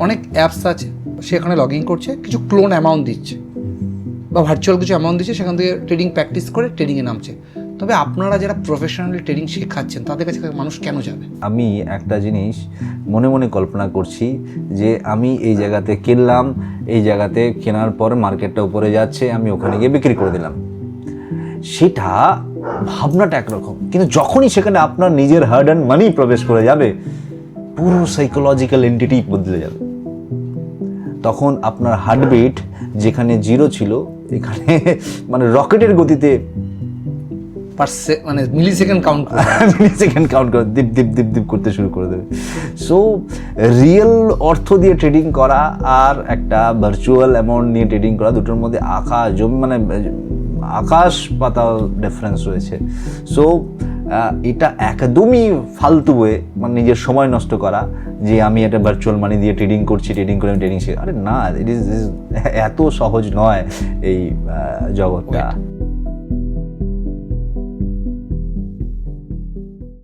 অনেক অ্যাপস আছে, সেখানে লগ ইন করছে, কিছু ক্লোন অ্যামাউন্ট দিচ্ছে বা ভার্চুয়াল কিছু অ্যামাউন্ট দিচ্ছে, সেখান থেকে ট্রেডিং প্র্যাকটিস করে ট্রেডিংয়ে নামছে। তবে আপনারা যারা প্রফেশনালি ট্রেডিং শেখাচ্ছেন তাদের কাছে মানুষ কেন যাবে? আমি একটা জিনিস মনে মনে কল্পনা করছি যে আমি এই জায়গাতে কিনলাম, এই জায়গাতে কেনার পর মার্কেটটা উপরে যাচ্ছে, আমি ওখানে গিয়ে বিক্রি করে দিলাম। সেটা ভাবনাটা একরকম, কিন্তু যখনই সেখানে আপনার নিজের হার্ড অ্যান্ড মানি প্রবেশ করে যাবে, পুরো সাইকোলজিক্যাল এন্টিটি বদলে যাবে। তখন আপনার হার্টবিট যেখানে 0 ছিল, এখানে মানে রকেটের গতিতে মানে মিলি সেকেন্ড কাউন্ট করে দিপ দিপ দিপ দিপ করতে শুরু করে দেবে। সো রিয়েল অর্থ দিয়ে ট্রেডিং করা আর একটা ভার্চুয়াল অ্যামাউন্ট নিয়ে ট্রেডিং করা, দুটোর মধ্যে আকাশ পাতাল ডিফারেন্স রয়েছে। সো এটা একদমই ফালতু হয়ে মানে নিজের সময় নষ্ট করা যে আমি একটা ভার্চুয়াল মানি দিয়ে ট্রেডিং করছি, ট্রেডিং করে আমি ট্রেডিং শিখি। আরে না, এত সহজ নয় এই জগৎটা।